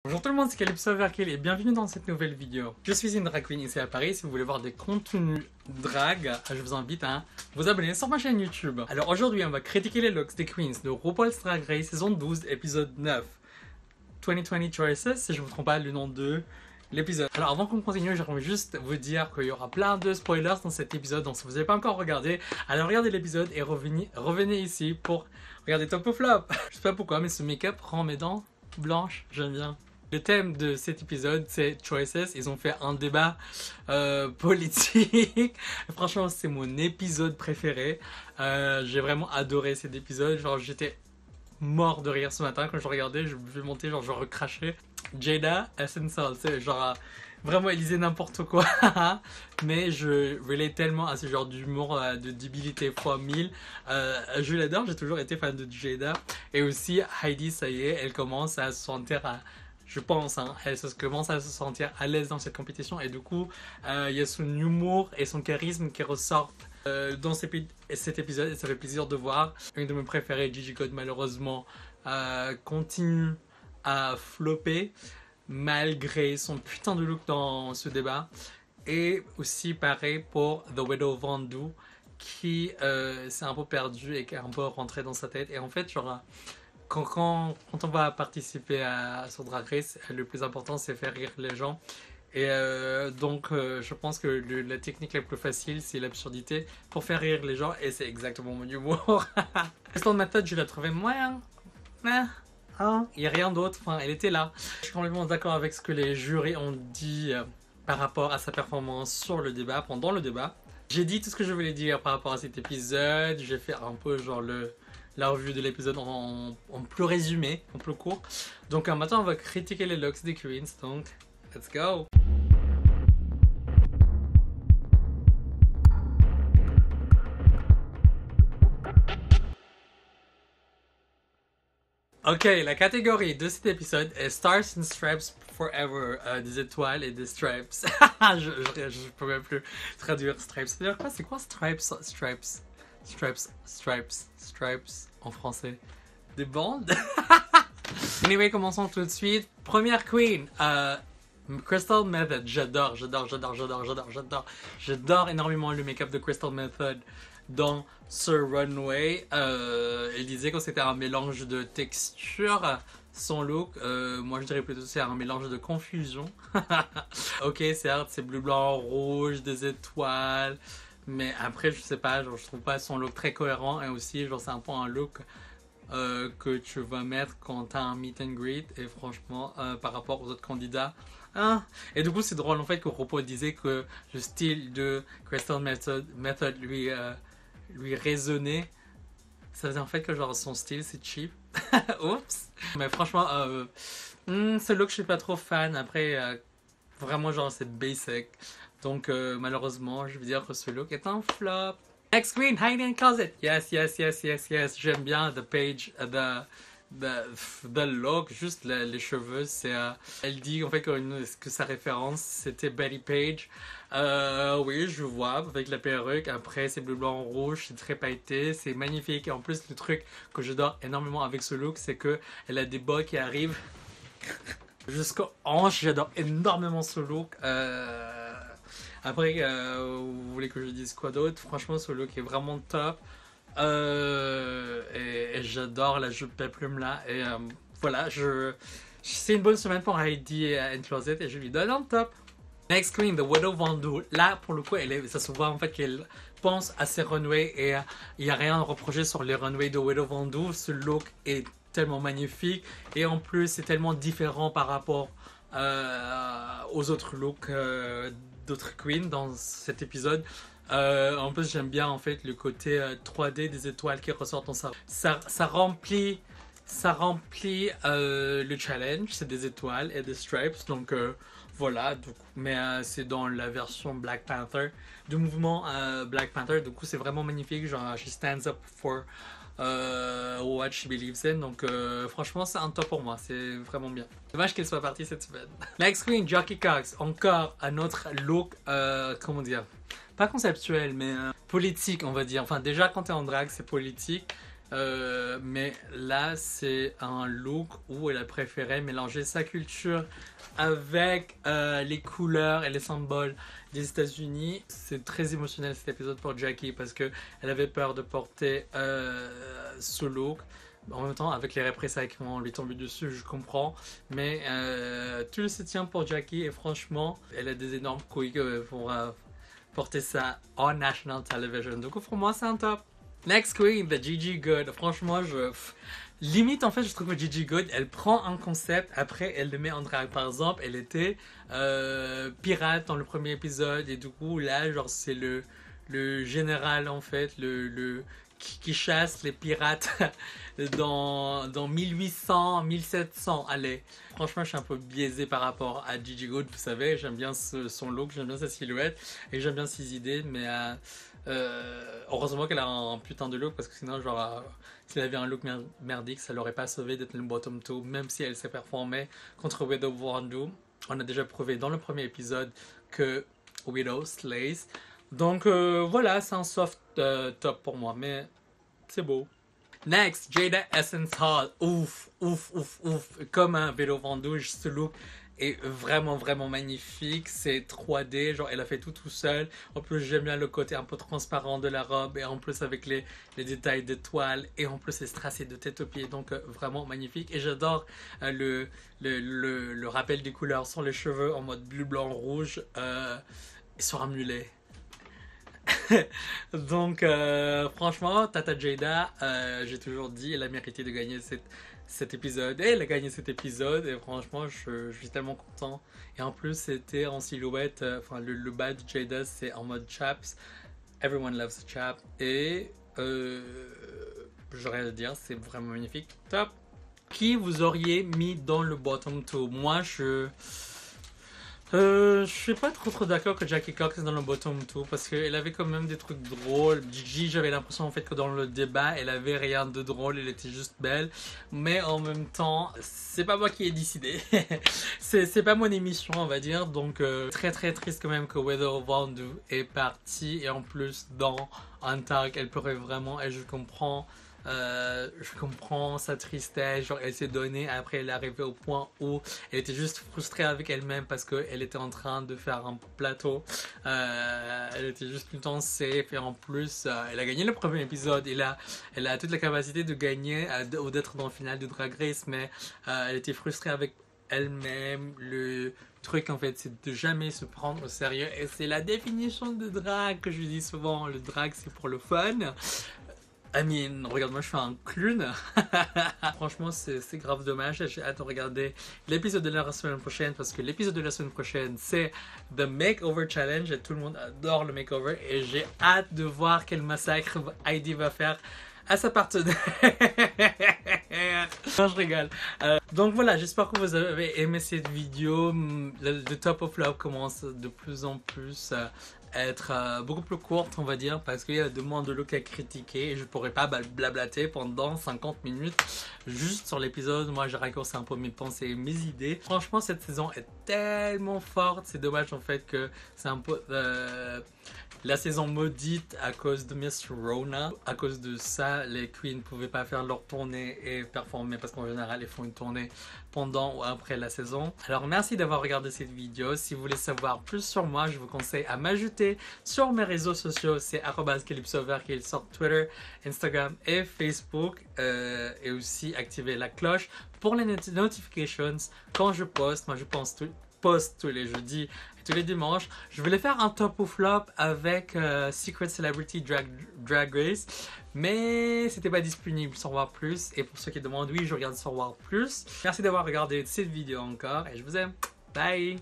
Bonjour tout le monde, c'est Calypso Overkill et bienvenue dans cette nouvelle vidéo. Je suis une drag queen ici à Paris. Si vous voulez voir des contenus drag, je vous invite à vous abonner sur ma chaîne YouTube. Alors aujourd'hui, on va critiquer les looks des queens de RuPaul's Drag Race saison 12, épisode 9. 2020 Choices, si je ne me trompe pas le nom de l'épisode. Alors avant qu'on continue, j'aimerais juste vous dire qu'il y aura plein de spoilers dans cet épisode. Donc si vous n'avez pas encore regardé, alors regardez l'épisode et revenez ici pour regarder Top ou Flop. Je sais pas pourquoi, mais ce make-up rend mes dents blanches, j'aime bien. Le thème de cet épisode, c'est Choices. Ils ont fait un débat politique. Franchement, c'est mon épisode préféré. J'ai vraiment adoré cet épisode. Genre, j'étais mort de rire ce matin quand je regardais. Je vais monter, genre, je recrachais. Jada Essential, c'est genre vraiment, elle disait n'importe quoi. Mais je relate tellement à ce genre d'humour de débilité fois 1000. Je l'adore, j'ai toujours été fan de Jada. Et aussi, Heidi, ça y est, elle commence à se sentir je pense, elle commence à se sentir à l'aise dans cette compétition et du coup, il y a son humour et son charisme qui ressortent dans cet épisode et ça fait plaisir de voir. Une de mes préférées, Gigi Gold, malheureusement, continue à flopper malgré son putain de look dans ce débat. Et aussi pareil pour The Widow Von'Du qui s'est un peu perdu et qui est un peu rentré dans sa tête. Et en fait, genre... Quand on va participer sur Drag Race, le plus important c'est faire rire les gens. Et donc je pense que la technique la plus facile c'est l'absurdité pour faire rire les gens et c'est exactement mon humour. Crystal Method, je la trouvais moyen. Il n'y a rien d'autre, enfin, elle était là. Je suis complètement d'accord avec ce que les jurys ont dit par rapport à sa performance sur le débat, pendant le débat. J'ai dit tout ce que je voulais dire par rapport à cet épisode. J'ai fait un peu genre la revue de l'épisode en plus résumé, en plus court. Donc maintenant on va critiquer les looks des queens, donc let's go. Ok, la catégorie de cet épisode est Stars and Stripes Forever, des étoiles et des stripes. je peux même plus traduire stripes. C'est-à-dire quoi? C'est quoi stripes? Stripes en français. Des bandes. Anyway, commençons tout de suite. Première queen, Crystal Method. J'adore énormément le make-up de Crystal Method dans ce runway. Elle disait que c'était un mélange de texture. Son look, moi je dirais plutôt que c'est un mélange de confusion. Ok, certes, c'est bleu, blanc, rouge, des étoiles. Mais après, je sais pas, genre, je trouve pas son look très cohérent. Et aussi, genre, c'est un peu un look que tu vas mettre quand t'as un meet and greet. Et franchement, par rapport aux autres candidats. Et du coup, c'est drôle en fait que RuPaul disait que le style de Crystal Method lui résonnait. Ça faisait en fait que genre son style c'est cheap. Oups. Mais franchement, ce look, je suis pas trop fan. Après, vraiment, genre, c'est basic. Donc malheureusement, je veux dire que ce look est un flop. Next queen, Hide and Closet. Yes. J'aime bien the page, the look, juste les cheveux. Elle dit en fait que sa référence c'était Betty Page. Oui, je vois avec la perruque. Après, c'est bleu, blanc, rouge, c'est très pailleté, c'est magnifique. Et en plus, le truc que j'adore énormément avec ce look, c'est que elle a des bas qui arrivent jusqu'aux hanches. J'adore énormément ce look. Après, vous voulez que je dise quoi d'autre? Franchement, ce look est vraiment top. Et j'adore la jupe péplum là. Et voilà, c'est une bonne semaine pour Heidi and Closet et je lui donne un top. Next queen, The Widow Von'Du. Là, pour le coup, ça se voit en fait qu'elle pense à ses runways et il n'y a rien à reprocher sur les runways de Widow Von'Du. Ce look est tellement magnifique et en plus, c'est tellement différent par rapport aux autres looks d'autres queens dans cet épisode. En plus, j'aime bien en fait le côté 3D des étoiles qui ressortent dans ça remplit le challenge. C'est des étoiles et des stripes. Donc voilà. Mais c'est dans la version Black Panther du mouvement Black Panther. Du coup, c'est vraiment magnifique. Genre, she stands up for what she believes in. Donc franchement, c'est un top pour moi. C'est vraiment bien. Dommage qu'elle soit partie cette semaine. Next queen, Jockey Cox. Encore un autre look, comment dire, pas conceptuel mais politique, on va dire. Enfin, déjà quand t'es en drag, c'est politique. Mais là c'est un look où elle a préféré mélanger sa culture avec les couleurs et les symboles des États-Unis. C'est très émotionnel cet épisode pour Jackie parce que elle avait peur de porter ce look. En même temps, avec les représailles qui vont lui tomber dessus, je comprends. Mais tout se tient pour Jackie et franchement, elle a des énormes couilles pour porter ça en national television. Donc pour moi, c'est un top. Next queen, the Gigi Goode. Franchement, limite, en fait, je trouve que Gigi Goode, elle prend un concept, après, elle le met en drag. Par exemple, elle était pirate dans le premier épisode, et du coup, là, genre, c'est le général, en fait, qui chasse les pirates dans 1800, 1700. Allez, franchement, je suis un peu biaisé par rapport à Gigi Goode, vous savez, j'aime bien son look, j'aime bien sa silhouette, et j'aime bien ses idées, mais heureusement qu'elle a un putain de look, parce que sinon, genre, si elle avait un look merdique, ça l'aurait pas sauvé d'être le bottom 2, même si elle s'est performée contre Widow Vondu. On a déjà prouvé dans le premier épisode que Widow slays. Donc voilà, c'est un soft top pour moi, mais c'est beau. Next, Jaida Essence Hall. Ouf, ouf, ouf, ouf. Comme un Widow Vondu, ce look est vraiment vraiment magnifique. C'est 3D, genre elle a fait tout seul. En plus j'aime bien le côté un peu transparent de la robe, et en plus avec les détails de toile, et en plus c'est tracé de tête aux pieds, donc vraiment magnifique. Et j'adore le rappel des couleurs sur les cheveux en mode bleu, blanc, rouge, et sur un mulet. Donc franchement, Tata Jaida, j'ai toujours dit, elle a mérité de gagner cet épisode, et elle a gagné cet épisode, et franchement je suis tellement content. Et en plus c'était en silhouette, enfin le bas de Jaida c'est en mode chaps, everyone loves a chap, et j'aurais à dire, c'est vraiment magnifique, top. Qui vous auriez mis dans le bottom 2? Moi je suis pas trop d'accord que Jackie Cox est dans le bottom 2 parce qu'elle avait quand même des trucs drôles. Gigi, j'avais l'impression en fait que dans le débat, elle avait rien de drôle, elle était juste belle. Mais en même temps, c'est pas moi qui ai décidé. c'est pas mon émission, on va dire. Donc très triste quand même que Widow Vondu est partie. Et en plus, dans un tag, elle pleurait vraiment, et je comprends sa tristesse, genre elle s'est donnée, après elle est arrivée au point où elle était juste frustrée avec elle-même parce qu'elle était en train de faire un plateau, elle était juste tout le temps safe, et en plus elle a gagné le premier épisode, et là elle a toute la capacité de gagner ou d'être dans le final de Drag Race, mais elle était frustrée avec elle-même. Le truc en fait, c'est de jamais se prendre au sérieux, et c'est la définition de drag que je dis souvent. Le drag, c'est pour le fun. I mean, regarde-moi, je fais un clown. Franchement, c'est grave dommage. J'ai hâte de regarder l'épisode de la semaine prochaine, parce que l'épisode de la semaine prochaine, c'est The Makeover Challenge, et tout le monde adore le makeover, et j'ai hâte de voir quel massacre Heidi va faire à sa partenaire. Non, je rigole. Donc voilà, j'espère que vous avez aimé cette vidéo. Le Top of Love commence de plus en plus à être beaucoup plus courte, on va dire, parce qu'il y a de moins de look à critiquer, et je pourrais pas blablater pendant 50 minutes juste sur l'épisode. Moi, j'ai raccourci un peu mes pensées et mes idées. Franchement, cette saison est tellement forte. C'est dommage en fait que c'est un peu la saison maudite à cause de Miss Rona. À cause de ça, les queens ne pouvaient pas faire leur tournée et performer, parce qu'en général, ils font une tournée pendant ou après la saison. Alors merci d'avoir regardé cette vidéo. Si vous voulez savoir plus sur moi, je vous conseille à m'ajouter sur mes réseaux sociaux. C'est @calypsoverkill sur Twitter, Instagram et Facebook. Et aussi activer la cloche pour les notifications quand je poste. Moi je poste tous les jeudis et tous les dimanches. Je voulais faire un top ou flop avec Secret Celebrity Drag Race, mais c'était pas disponible sur Voir Plus. Et pour ceux qui demandent, oui, je regarde sur Voir Plus. Merci d'avoir regardé cette vidéo encore, et je vous aime. Bye!